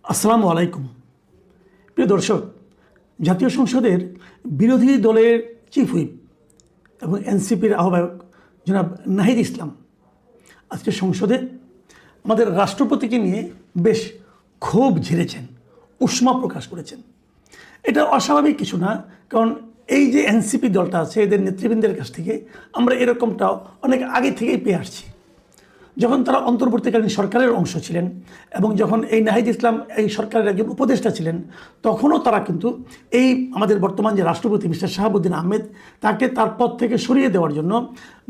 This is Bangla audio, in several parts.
আসসালামু আলাইকুম। প্রিয় দর্শক, জাতীয় সংসদের বিরোধী দলের চিফ হুইপ এবং এনসিপির আহ্বায়ক জনাব নাহিদ ইসলাম আজকে সংসদে আমাদের রাষ্ট্রপতিকে নিয়ে বেশ ক্ষোভ ঝেড়েছেন, উষ্মা প্রকাশ করেছেন। এটা অস্বাভাবিক কিছু না, কারণ এই যে এনসিপি দলটা আছে এদের নেতৃবৃন্দের কাছ থেকে আমরা এরকমটাও অনেক আগে থেকেই পেয়ে আসছি। যখন তারা অন্তর্বর্তীকালীন সরকারের অংশ ছিলেন এবং যখন এই নাহিদ ইসলাম এই সরকারের একজন উপদেষ্টা ছিলেন, তখনও তারা কিন্তু এই আমাদের বর্তমান যে রাষ্ট্রপতি মিস্টার শাহাবুদ্দিন আহমেদ তাকে তার পদ থেকে সরিয়ে দেওয়ার জন্য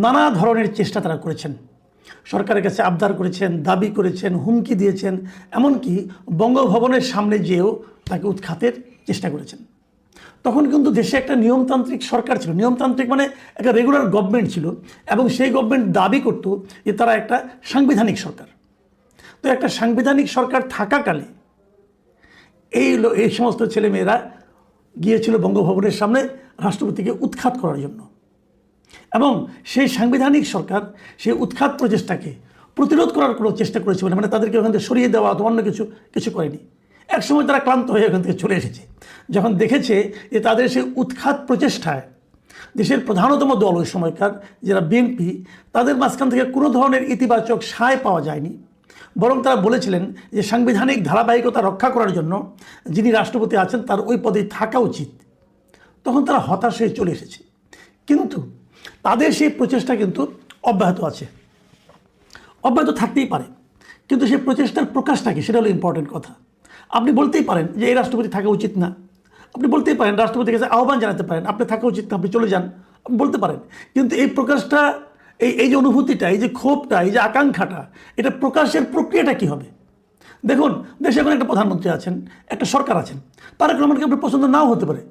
নানা ধরনের চেষ্টা তারা করেছেন। সরকারের কাছে আবদার করেছেন, দাবি করেছেন, হুমকি দিয়েছেন, এমনকি বঙ্গভবনের সামনে যেয়েও তাকে উৎখাতের চেষ্টা করেছেন। তখন কিন্তু দেশে একটা নিয়মতান্ত্রিক সরকার ছিল, নিয়মতান্ত্রিক মানে একটা রেগুলার গভর্নমেন্ট ছিল, এবং সেই গভর্নমেন্ট দাবি করত যে তারা একটা সাংবিধানিক সরকার। তো একটা সাংবিধানিক সরকার থাকাকালে এই সমস্ত ছেলেমেয়েরা গিয়েছিল বঙ্গভবনের সামনে রাষ্ট্রপতিকে উৎখাত করার জন্য, এবং সেই সাংবিধানিক সরকার সেই উৎখাত প্রচেষ্টাকে প্রতিরোধ করার কোনো চেষ্টা করেছে, মানে তাদেরকে ওখান থেকে সরিয়ে দেওয়া অথবা অন্য কিছু করেনি। একসময় তারা ক্লান্ত হয়ে ওখান থেকে চলে এসেছে, যখন দেখেছে যে তাদের সেই উৎখাত প্রচেষ্টায় দেশের প্রধানতম দল ওই সময়কার যারা বিএনপি, তাদের মাঝখান থেকে কোনো ধরনের ইতিবাচক সায় পাওয়া যায়নি। বরং তারা বলেছিলেন যে সাংবিধানিক ধারাবাহিকতা রক্ষা করার জন্য যিনি রাষ্ট্রপতি আছেন তার ওই পদেই থাকা উচিত। তখন তারা হতাশ হয়ে চলে এসেছে, কিন্তু তাদের সেই প্রচেষ্টা কিন্তু অব্যাহত আছে, অব্যাহত থাকতেই পারে। কিন্তু সেই প্রচেষ্টার প্রকাশটা কি, সেটা হলো ইম্পর্টেন্ট কথা। আপনি বলতেই পারেন যে এই রাষ্ট্রপতি থাকা উচিত না, আপনি বলতেই পারেন, রাষ্ট্রপতির কাছে আহ্বান জানাতে পারেন আপনি থাকা উচিত না, আপনি চলে যান, আপনি বলতে পারেন। কিন্তু এই প্রকাশটা, এই যে অনুভূতিটা, এই যে ক্ষোভটা, এই যে আকাঙ্ক্ষাটা, এটা প্রকাশের প্রক্রিয়াটা কী হবে? দেখুন, দেশে এখন একটা প্রধানমন্ত্রী আছেন, একটা সরকার আছেন। তারেক রহমানকে আপনার পছন্দ নাও হতে পারে,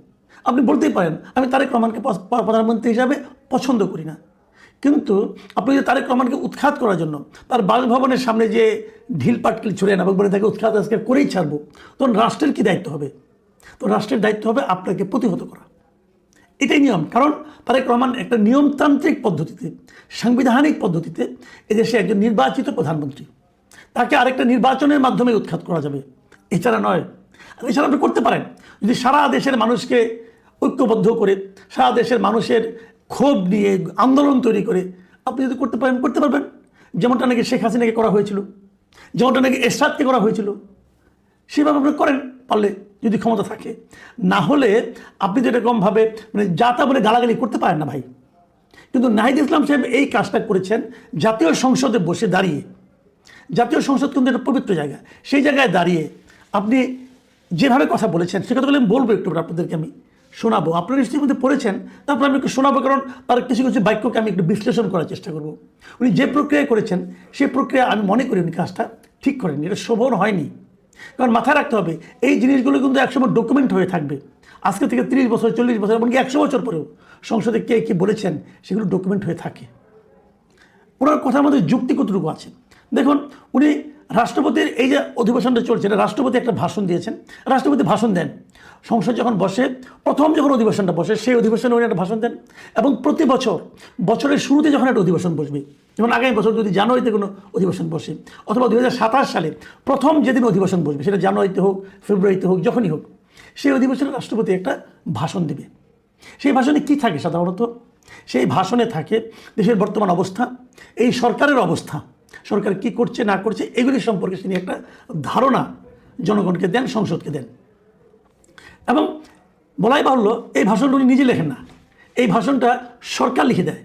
আপনি বলতেই পারেন আমি তারেক রহমানকে প্রধানমন্ত্রী হিসাবে পছন্দ করি না। কিন্তু আপনি যদি তারেক রহমানকে উৎখাত করার জন্য তার বাসভবনের সামনে যে ঢিল পাটকেল ছুড়েন এবং বলে তাকে উৎখাত আজকে করেই ছাড়বো, তখন রাষ্ট্রের কী দায়িত্ব হবে? তো রাষ্ট্রের দায়িত্ব হবে আপনাকে প্রতিহত করা। এটাই নিয়ম। কারণ তারেক রহমান একটা নিয়মতান্ত্রিক পদ্ধতিতে, সাংবিধানিক পদ্ধতিতে এদেশে একজন নির্বাচিত প্রধানমন্ত্রী, তাকে আরেকটা নির্বাচনের মাধ্যমে উৎখাত করা যাবে, এছাড়া নয়। এছাড়া আপনি করতে পারেন যদি সারা দেশের মানুষকে ঐক্যবদ্ধ করে, সারা দেশের মানুষের ক্ষোভ নিয়ে আন্দোলন তৈরি করে আপনি যদি করতে পারেন, করতে পারবেন। যেমনটা নাকি শেখ হাসিনাকে করা হয়েছিল, যেমনটা নাকি এরশাদকে করা হয়েছিল, সেভাবে আপনি করেন পারলে, যদি ক্ষমতা থাকে। না হলে আপনি তো এরকমভাবে মানে যাতা বলে গালাগালি করতে পারেন না ভাই। কিন্তু নাহিদ ইসলাম সাহেব এই কাজটা করেছেন জাতীয় সংসদে বসে দাঁড়িয়ে। জাতীয় সংসদ কিন্তু একটা পবিত্র জায়গা, সেই জায়গায় দাঁড়িয়ে আপনি যেভাবে কথা বলেছেন সে কথাগুলো আমি বলবো, একটু আপনাদেরকে আমি শোনাবো। আপনারা নিশ্চয়ই মধ্যে পড়েছেন, তারপর আমি একটু শোনাবো, কারণ তার কিছু কিছু বাক্যকে আমি একটু বিশ্লেষণ করার চেষ্টা করব। উনি যে প্রক্রিয়া করেছেন সেই প্রক্রিয়া আমি মনে করি উনি কাজটা ঠিক করেননি, এটা শোভন হয়নি। কারণ মাথায় রাখতে হবে এই জিনিসগুলো কিন্তু একসময় ডকুমেন্ট হয়ে থাকবে। আজকে থেকে 30 বছর, 40 বছর, এমনকি 100 বছর পরেও সংসদে কে কী বলেছেন সেগুলো ডকুমেন্ট হয়ে থাকে। ওনার কথার মধ্যে যুক্তি কতটুকু আছে দেখুন। উনি রাষ্ট্রপতির এই যে অধিবেশনটা চলছে, এটা রাষ্ট্রপতি একটা ভাষণ দিয়েছেন। রাষ্ট্রপতি ভাষণ দেন সংসদ যখন বসে, প্রথম যখন অধিবেশনটা বসে সেই অধিবেশনে উনি একটা ভাষণ দেন। এবং প্রতি বছর বছরের শুরুতে যখন একটা অধিবেশন বসবে, যেমন আগামী বছর যদি জানুয়ারিতে কোনো অধিবেশন বসে, অথবা 2027 সালে প্রথম যেদিন অধিবেশন বসবে, সেটা জানুয়ারিতে হোক, ফেব্রুয়ারিতে হোক, যখনই হোক, সেই অধিবেশনে রাষ্ট্রপতি একটা ভাষণ দেবে। সেই ভাষণে কী থাকে সাধারণত? সেই ভাষণে থাকে দেশের বর্তমান অবস্থা, এই সরকারের অবস্থা, সরকার কি করছে না করছে এগুলি সম্পর্কে তিনি একটা ধারণা জনগণকে দেন, সংসদকে দেন। এবং বলাই বাহুল্য, এই ভাষণটা উনি নিজে লেখেন না, এই ভাষণটা সরকার লিখে দেয়।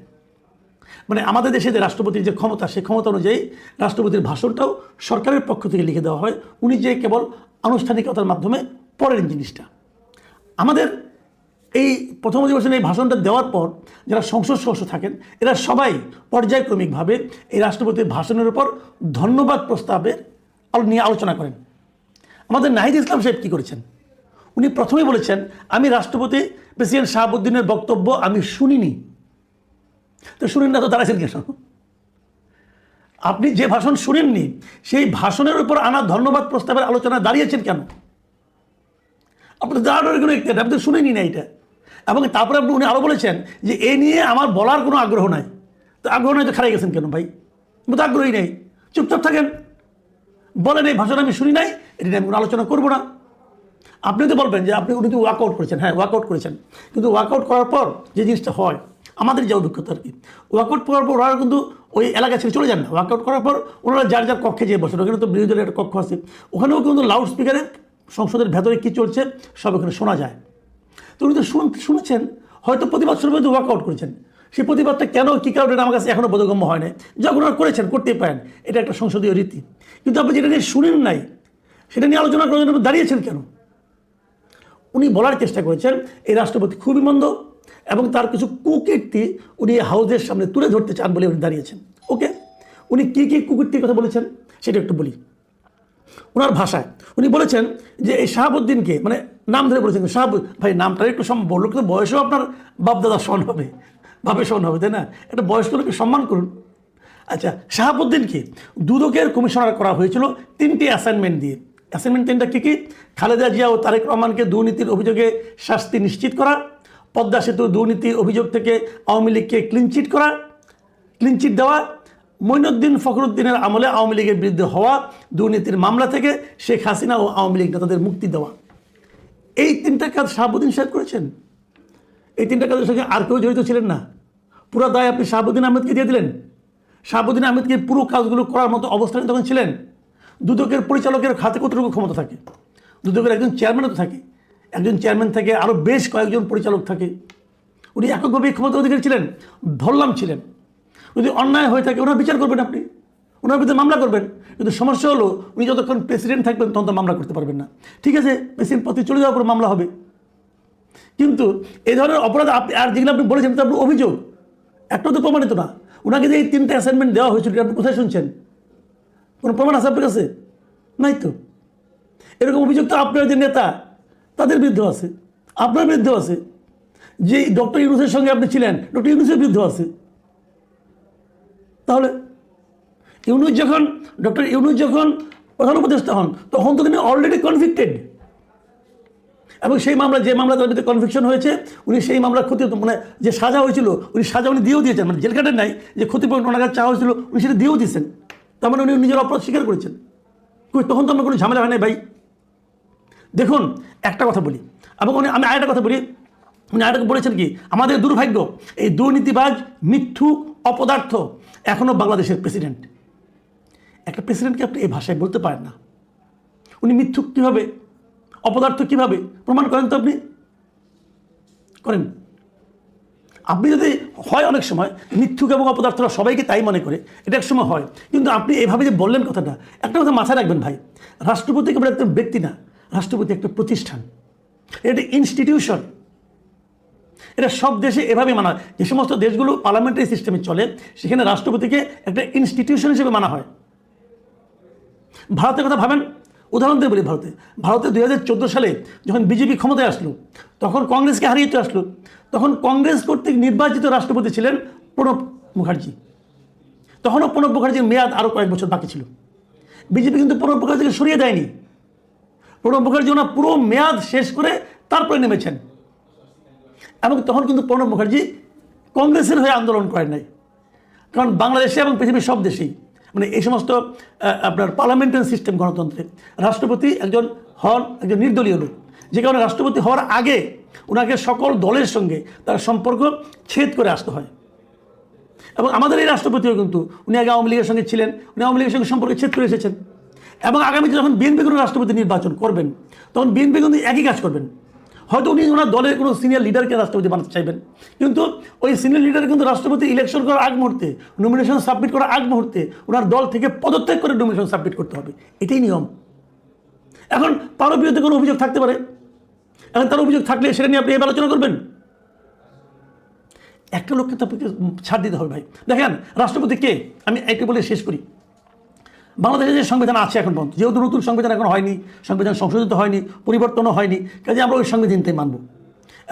মানে আমাদের দেশে যে রাষ্ট্রপতির যে ক্ষমতা, সেই ক্ষমতা অনুযায়ী রাষ্ট্রপতির ভাষণটাও সরকারের পক্ষ থেকে লিখে দেওয়া হয়। উনি যে কেবল আনুষ্ঠানিকতার মাধ্যমে পড়েন জিনিসটা। আমাদের এই প্রথম অধিবেশনে এই ভাষণটা দেওয়ার পর যারা সংসদ সদস্য থাকেন, এরা সবাই পর্যায়ক্রমিকভাবে এই রাষ্ট্রপতির ভাষণের উপর ধন্যবাদ প্রস্তাবের নিয়ে আলোচনা করেন। আমাদের নাহিদ ইসলাম সাহেব কী করেছেন? উনি প্রথমেই বলেছেন আমি রাষ্ট্রপতি প্রেসিডেন্ট শাহাবুদ্দিনের বক্তব্য আমি শুনিনি। তো শুনেন না তো দাঁড়াইছেন কেন? আপনি যে ভাষণ শুনেননি সেই ভাষণের উপর আনা ধন্যবাদ প্রস্তাবের আলোচনা দাঁড়িয়েছেন কেন? আপনি দাঁড়ানোর কোনো একটা, আপনি তো শুনেনি না এটা। এবং তারপরে আপনি উনি আরও বলেছেন যে এ নিয়ে আমার বলার কোনো আগ্রহ নাই। তো আগ্রহ নাই তো খারাই গেছেন কেন ভাই? তো আগ্রহী নেই, চুপচাপ থাকেন, বলেন এই ভাষণ আমি শুনি নাই, এটি নিয়ে আমি কোনো আলোচনা করবো না। আপনি তো বলবেন যে উনি তো ওয়ার্কআউট করেছেন, হ্যাঁ ওয়ার্কআউট করেছেন, কিন্তু ওয়ার্কআউট করার পর যে জিনিসটা হয়, আমাদের যে অভিজ্ঞতা আর কি, ওয়ার্কআউট করার পর ওরা কিন্তু ওই এলাকা ছেড়ে চলে যান না। ওয়ার্কআউট করার পর ওনারা যার যার কক্ষে যেয়ে বসেন, ওখানে তো বিরোধী দলের একটা কক্ষ আছে, ওখানেও কিন্তু লাউড স্পিকারে সংসদের ভেতরে কী চলছে সব ওখানে শোনা যায়। তো উনি তো শুনেছেন, হয়তো প্রতিবাদ শুরু করে ওয়ার্কআউট করেছেন। সেই প্রতিবাদটা কেন কী কারণে আমার কাছে এখনও বোধগম্য হয় না। যখন ওনারা করেছেন, করতেই পারেন, এটা একটা সংসদীয় রীতি। কিন্তু আপনি যেটা নিয়ে শুনেন নাই, সেটা নিয়ে আলোচনা করার জন্য দাঁড়িয়েছেন কেন? উনি বলার চেষ্টা করেছেন এই রাষ্ট্রপতি খুবই মন্দ এবং তার কিছু কুকীর্তি উনি হাউজের সামনে তুলে ধরতে চান বলে উনি দাঁড়িয়েছেন। ওকে, উনি কী কী কুকীর্তির কথা বলেছেন সেটা একটু বলি। ওনার ভাষায় উনি বলেছেন যে এই শাহাবুদ্দিনকে, মানে নাম ধরে বলেছেন ভাই নামটা একটু বললো, কিন্তু বয়সেও আপনার বাপদাদার সমান হবে, বাপের সমান হবে, তাই না? একটা বয়স্ক লোককে সম্মান করুন। আচ্ছা, শাহাবুদ্দিনকে দুদকের কমিশনার করা হয়েছিল 3টি অ্যাসাইনমেন্ট দিয়ে। অ্যাসাইনমেন্ট 3টা কী কী? খালেদা জিয়া ও তারেক রহমানকে দুর্নীতির অভিযোগে শাস্তি নিশ্চিত করা, পদ্মা সেতু দুর্নীতির অভিযোগ থেকে আওয়ামী লীগকে ক্লিনচিট দেওয়া, মঈনুদ্দিন ফখরুদ্দিনের আমলে আওয়ামী লীগের বিরুদ্ধে হওয়া দুর্নীতির মামলা থেকে শেখ হাসিনা ও আওয়ামী লীগ নেতাদের মুক্তি দেওয়া। এই 3টা কাজ শাহাবুদ্দিন সাহেব করেছেন। এই 3টা কাজের সঙ্গে আর কেউ জড়িত ছিলেন না। পুরো দায় আপনি শাহাবুদ্দিন আহমেদকে দিয়ে দিলেন। শাহাবুদ্দিন আহমেদকে পুরো কাজগুলো করার মতো অবস্থানে তখন ছিলেন। দুদকের পরিচালকের হাতে কতটুকু ক্ষমতা থাকে? দুদকের একজন চেয়ারম্যানও তো থাকে, একজন চেয়ারম্যান থাকে, আরও বেশ কয়েকজন পরিচালক থাকে। উনি এককভাবে ক্ষমতা অধিকারী ছিলেন, ধরলাম ছিলেন। যদি অন্যায় হয়ে থাকে ওনার বিচার করবেন, আপনি ওনার বিরুদ্ধে মামলা করবেন। কিন্তু সমস্যা হলো উনি যতক্ষণ প্রেসিডেন্ট থাকবেন তখন তো মামলা করতে পারবেন না। ঠিক আছে, প্রেসিডেন্ট পদে চলে যাওয়ার পর মামলা হবে, কিন্তু এই ধরনের অপরাধ আপনি আর যেগুলো আপনি বলেছেন তো আপনার অভিযোগ একটাও তো প্রমাণিত না। ওনাকে যে এই 3টা অ্যাসাইনমেন্ট দেওয়া হয়েছিল আপনি কোথায় শুনছেন? কোনো প্রমাণ আছে আপনার কাছে? নাই তো। এরকম অভিযোগ তো আপনার যে নেতা তাদের বিরুদ্ধে আছে, আপনার বিরুদ্ধেও আছে। যে ডক্টর ইউনূসের সঙ্গে আপনি ছিলেন, ডক্টর ইউনূসের বিরুদ্ধেও আছে। তাহলে ডক্টর ইউনূস যখন প্রধান উপদেষ্টা হন তখন তো তিনি অলরেডি কনভিক্টেড, এবং সেই মামলা যে মামলা তার ভিতরে কনভিকশন হয়েছে, উনি সেই মামলার ক্ষতি, মানে যে সাজা হয়েছিল উনি সাজা উনি দিয়েও দিয়েছেন, মানে জেল কাটেন নাই, যে ক্ষতিপূরণ ওনার কাছে চাওয়া হয়েছিল উনি সেটা দিয়েও দিয়েছেন। তার মানে উনি নিজের অপরাধ স্বীকার করেছেন। তখন তো আমরা কোনো ঝামেলা হয় নাই ভাই। দেখুন, একটা কথা বলি, এবং আমি আরেকটা কথা বলি। উনি আরেকটা বলেছেন কি, আমাদের দুর্ভাগ্য এই দুর্নীতিবাজ মিথ্যুক অপদার্থ এখনও বাংলাদেশের প্রেসিডেন্ট। একটা প্রেসিডেন্টকে আপনি এই ভাষায় বলতে পারেন না। উনি মিথ্যুক কীভাবে, অপদার্থ কীভাবে প্রমাণ করেন তো? আপনি করেন? আপনি যদি হয়, অনেক সময় মিথ্যুক এবং অপদার্থরা সবাইকে তাই মনে করে, এটা এক সময় হয়, কিন্তু আপনি এভাবে যে বললেন কথাটা, একটা কথা মাথায় রাখবেন ভাই, রাষ্ট্রপতি কেবল একটা ব্যক্তি না, রাষ্ট্রপতি একটা প্রতিষ্ঠান, এটা ইনস্টিটিউশন। এটা সব দেশে এভাবে মানা হয়। যে সমস্ত দেশগুলো পার্লামেন্টারি সিস্টেমে চলে সেখানে রাষ্ট্রপতিকে একটা ইনস্টিটিউশন হিসেবে মানা হয়। ভারতের কথা ভাবেন, উদাহরণ দিয়ে বলি, ভারতে 2014 সালে যখন বিজেপি ক্ষমতায় আসলো, তখন কংগ্রেসকে হারিয়ে আসলো, তখন কংগ্রেস কর্তৃক নির্বাচিত রাষ্ট্রপতি ছিলেন প্রণব মুখার্জি। তখনও প্রণব মুখার্জির মেয়াদ আরও কয়েক বছর বাকি ছিল। বিজেপি কিন্তু প্রণব মুখার্জিকে সরিয়ে দেয়নি। প্রণব মুখার্জি ওনার পুরো মেয়াদ শেষ করে তারপরে নেমেছেন, এবং তখন কিন্তু প্রণব মুখার্জি কংগ্রেসের হয়ে আন্দোলন করেন নাই। কারণ বাংলাদেশে এবং পৃথিবীর সব দেশেই, মানে এই সমস্ত আপনার পার্লামেন্টারি সিস্টেম, গণতন্ত্রে রাষ্ট্রপতি একজন নির্দলীয় লোক, যে কারণে রাষ্ট্রপতি হওয়ার আগে ওনাকে সকল দলের সঙ্গে তার সম্পর্ক ছেদ করে আসতে হয়। এবং আমাদের এই রাষ্ট্রপতিও কিন্তু উনি আগে আওয়ামী লীগের সঙ্গে ছিলেন, উনি আওয়ামী লীগের সঙ্গে সম্পর্কে ছেদ করে এসেছেন। এবং আগামীতে যখন বিএনপি কোনো রাষ্ট্রপতি নির্বাচন করবেন তখন বিএনপি কিন্তু একই কাজ করবেন। হয়তো উনি ওনার দলের কোনো সিনিয়র লিডারকে রাষ্ট্রপতি বানাতে চাইবেন, কিন্তু ওই সিনিয়র লিডার কিন্তু রাষ্ট্রপতি ইলেকশন করার আগ মুহূর্তে, নমিনেশন সাবমিট করার আগ মুহূর্তে ওনার দল থেকে পদত্যাগ করে নমিনেশন সাবমিট করতে হবে। এটাই নিয়ম। এখন তার বিরুদ্ধে কোনো অভিযোগ থাকতে পারে, এখন তার অভিযোগ থাকলে সেটা নিয়ে আপনি এবার আলোচনা করবেন। একটা লোককে তো আপনাকে ছাড় দিতে হবে ভাই। দেখেন, রাষ্ট্রপতি কে, আমি একটু বলে শেষ করি। বাংলাদেশে যে সংবিধান আছে এখন পর্যন্ত, যেহেতু নতুন সংবিধান এখন হয়নি, সংবিধান সংশোধিত হয়নি, পরিবর্তনও হয়নি, কাজে আমরা ওই সংবিধানটাই মানব।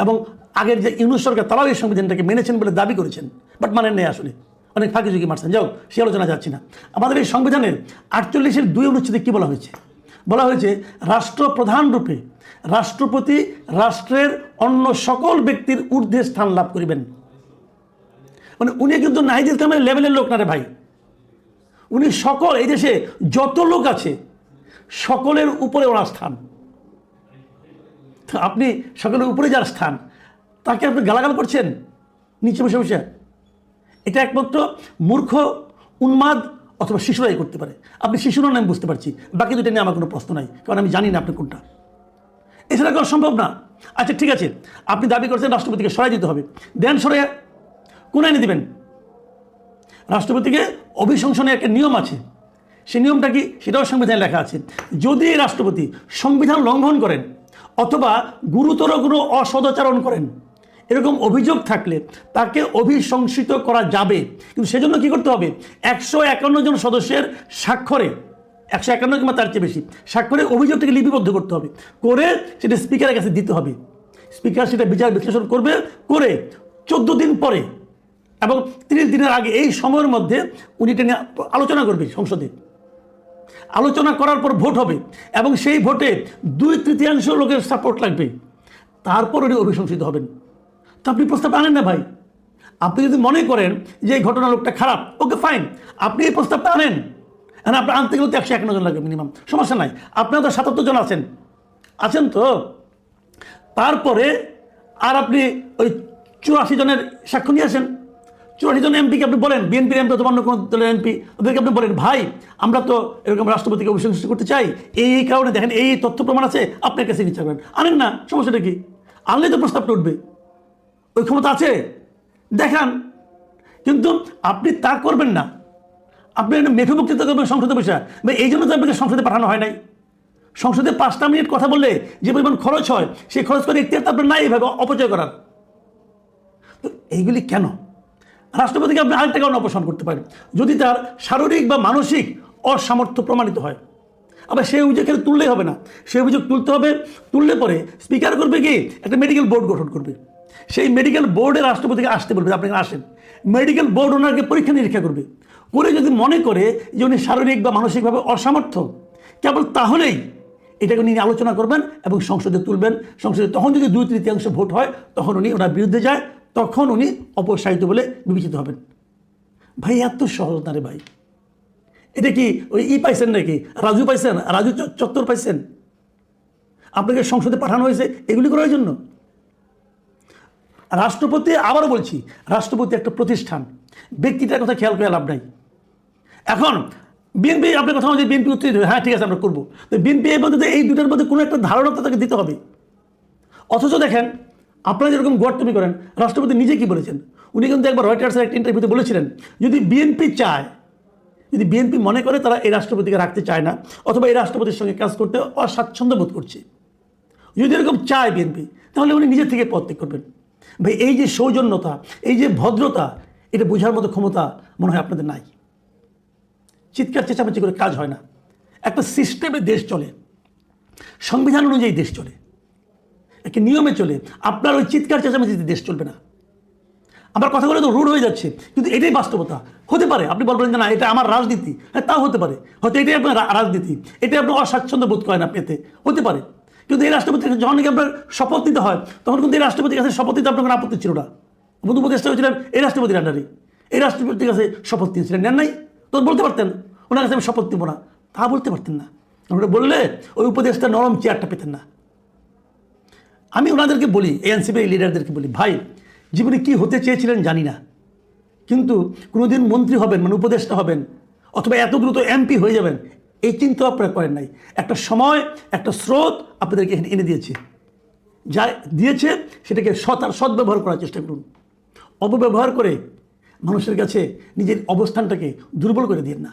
এবং আগের যে ইউনূস সরকার তারাও এই সংবিধানটাকে মেনেছেন বলে দাবি করেছেন, বাট মানেন নেই, আসলে অনেক ফাঁকি ঝুঁকি মারছেন। যাও, সে আলোচনা যাচ্ছি না। আমাদের এই সংবিধানের 48-এর 2 অনুচ্ছেদে কী বলা হয়েছে? বলা হয়েছে রাষ্ট্রপ্রধান রূপে রাষ্ট্রপতি রাষ্ট্রের অন্য সকল ব্যক্তির ঊর্ধ্বে স্থান লাভ করিবেন। মানে উনি কিন্তু নাহিদ ইসলামের লেভেলের লোক না রে ভাই। উনি সকল এই দেশে যত লোক আছে সকলের উপরে ওনার স্থান। তো আপনি সকলের উপরে যার স্থান তাকে আপনি গালাগাল করছেন নিচে বসে বসে। এটা একমাত্র মূর্খ, উন্মাদ অথবা শিশুরাই করতে পারে। আপনি শিশুর নাম বুঝতে পারছি, বাকি দুটো নিয়ে আমার কোনো প্রশ্ন নাই, কারণ আমি জানি না আপনি কোনটা। এছাড়া করা সম্ভব না। আচ্ছা ঠিক আছে, আপনি দাবি করছেন রাষ্ট্রপতিকে সরাই দিতে হবে, দেন সরে কোন আইনে দেবেন? রাষ্ট্রপতিকে অভিশংসনের একটা নিয়ম আছে, সেই নিয়মটা কি সেটাও সংবিধানে লেখা আছে। যদি এই রাষ্ট্রপতি সংবিধান লঙ্ঘন করেন অথবা গুরুতর কোনো অসদাচরণ করেন, এরকম অভিযোগ থাকলে তাকে অভিশংসিত করা যাবে, কিন্তু সেজন্য কি করতে হবে? 151 জন সদস্যের স্বাক্ষরে, 151 কিংবা তার চেয়ে বেশি স্বাক্ষরে অভিযোগটাকে লিপিবদ্ধ করতে হবে, করে সেটা স্পিকারের কাছে দিতে হবে। স্পিকার সেটা বিচার বিশ্লেষণ করবে, করে 14 দিন পরে এবং 30 দিনের আগে এই সময়ের মধ্যে উনি এটা নিয়ে আলোচনা করবে সংসদে। আলোচনা করার পর ভোট হবে এবং সেই ভোটে 2/3 লোকের সাপোর্ট লাগবে, তারপর উনি অভিশংসিত হবেন। তো আপনি প্রস্তাব আনেন না ভাই। আপনি যদি মনে করেন যে এই ঘটনা লোকটা খারাপ, ওকে ফাইন, আপনি এই প্রস্তাবটা আনেন। আপনার আনতে গেলে তো 151 জন লাগবে মিনিমাম, সমস্যা নাই। আপনারা তো 77 জন আছেন তো। তারপরে আর আপনি ওই 84 জনের সাক্ষ্য নিয়ে আসেন। 84 জন এমপিকে আপনি বলেন, বিএনপির এমপি অথবা অন্য কোনো দলের এমপি, ওদেরকে আপনি বলেন ভাই আমরা তো এরকম রাষ্ট্রপতিকে অভিশংসিত করতে চাই, এই কারণে দেখেন এই তথ্য প্রমাণ আছে, আপনার কাছে ইচ্ছা করেন আনেন না, সমস্যাটা কি? আনলে তো প্রস্তাবটা উঠবে, ওই ক্ষমতা আছে, দেখান। কিন্তু আপনি তা করবেন না, আপনি মেঠো বক্তৃতা করবেন সংসদে বসে। এই জন্য তো আপনাকে সংসদে পাঠানো হয় নাই। সংসদে 5টা মিনিট কথা বললে যে পরিমাণ খরচ হয়, সেই খরচ করে ইখতিয়ার তো আপনার নাই এইভাবে অপচয় করার। তো এইগুলি কেন? রাষ্ট্রপতিকে আপনি আরেকটা কারণে অপসারণ করতে পারেন, যদি তার শারীরিক বা মানসিক অসামর্থ্য প্রমাণিত হয়। আবার সেই অভিযোগ তুললেই হবে না, সেই অভিযোগ তুলতে হবে। তুললে পরে স্পিকার করবে কি, একটা মেডিকেল বোর্ড গঠন করবে। সেই মেডিকেল বোর্ডে রাষ্ট্রপতিকে আসতে বলবে, আপনি আসেন। মেডিকেল বোর্ড ওনাকে পরীক্ষা নিরীক্ষা করবে, করে যদি মনে করে যে উনি শারীরিক বা মানসিকভাবে অসামর্থ্য, কেবল তাহলেই এটাকে নিয়ে আলোচনা করবেন এবং সংসদে তুলবেন। সংসদে তখন যদি 2/3 ভোট হয়, তখন উনি ওনার বিরুদ্ধে যায়, তখন উনি অপসারিত বলে বিবেচিত হবেন। ভাই এত সহজ না রে ভাই। এটা কি ওই পাইছেন নাকি, রাজু পাইছেন, রাজু চত্বর পাইছেন? আপনাকে সংসদে পাঠানো হয়েছে এগুলি করার জন্য? রাষ্ট্রপতি, আবারও বলছি, রাষ্ট্রপতি একটা প্রতিষ্ঠান, ব্যক্তিটার কথা খেয়াল করে লাভ নাই। এখন বিএনপি, আপনার কথা অনুযায়ী বিএনপি উত্তর দেবে, হ্যাঁ ঠিক আছে আমরা করবো। তো বিএনপি এর মধ্যে এই দুটার মধ্যে কোনো একটা ধারণা তো তাকে দিতে হবে। অথচ দেখেন আপনারা যেরকম গোয়ারটমি করেন, রাষ্ট্রপতি নিজে কি বলেছেন? উনি কিন্তু একবার রয়টার্সের একটা ইন্টারভিউতে বলেছিলেন, যদি বিএনপি চায়, যদি বিএনপি মনে করে তারা এই রাষ্ট্রপতিকে রাখতে চায় না অথবা এই রাষ্ট্রপতির সঙ্গে কাজ করতে অস্বাচ্ছন্দ্য বোধ করছে, যদি এরকম চায় বিএনপি, তাহলে উনি নিজের থেকে পদত্যাগ করবেন। ভাই এই যে সৌজন্যতা, এই যে ভদ্রতা, এটা বোঝার মতো ক্ষমতা মনে হয় আপনাদের নাই। চিৎকার চেঁচামেচি করে কাজ হয় না। একটা সিস্টেমে দেশ চলে, সংবিধান অনুযায়ী দেশ চলে, একটা নিয়মে চলে। আপনার ওই চিৎকার চেঁচামেচিতে দেশ চলবে না। আমার কথাগুলো তো রুড হয়ে যাচ্ছে, কিন্তু এটাই বাস্তবতা। হতে পারে আপনি বলবেন যে না এটা আমার রাজনীতি, হ্যাঁ তাও হতে পারে, হয়তো এটাই আপনার রাজনীতি, এটাই আপনি অস্বাচ্ছন্দ্য বোধ করেন আপনি, এতে হতে পারে। কিন্তু এই রাষ্ট্রপতির যখন নাকি আপনার শপথ নিতে হয়, তখন কিন্তু এই রাষ্ট্রপতির কাছে শপথ নিতে আপনার কোনো আপত্তি ছিল না। বন্ধু উপদেষ্টা হয়েছিলেন এই রাষ্ট্রপতির আন্ডারে, এই রাষ্ট্রপতির কাছে শপথ নিয়েছিলেন, নেন নাই? তখন বলতে পারতেন ওনার কাছে আমি শপথ নিব না, তা বলতে পারতেন না। ওনারা বললে ওই উপদেষ্টা নরম চেয়ারটা পেতেন না। আমি ওনাদেরকে বলি, এনসিপি লিডারদেরকে বলি, ভাই জীবনে কি হতে চেয়েছিলেন জানি না, কিন্তু কোনোদিন মন্ত্রী হবেন, মানে উপদেষ্টা হবেন, অথবা এত দ্রুত এমপি হয়ে যাবেন, এই চিন্তা আপনারা করেন নাই। একটা সময়, একটা স্রোত আপনাদেরকে এখানে এনে দিয়েছে, যা দিয়েছে সেটাকে সদ্ব্যবহার করার চেষ্টা করুন। অপব্যবহার করে মানুষের কাছে নিজের অবস্থানটাকে দুর্বল করে দিন না।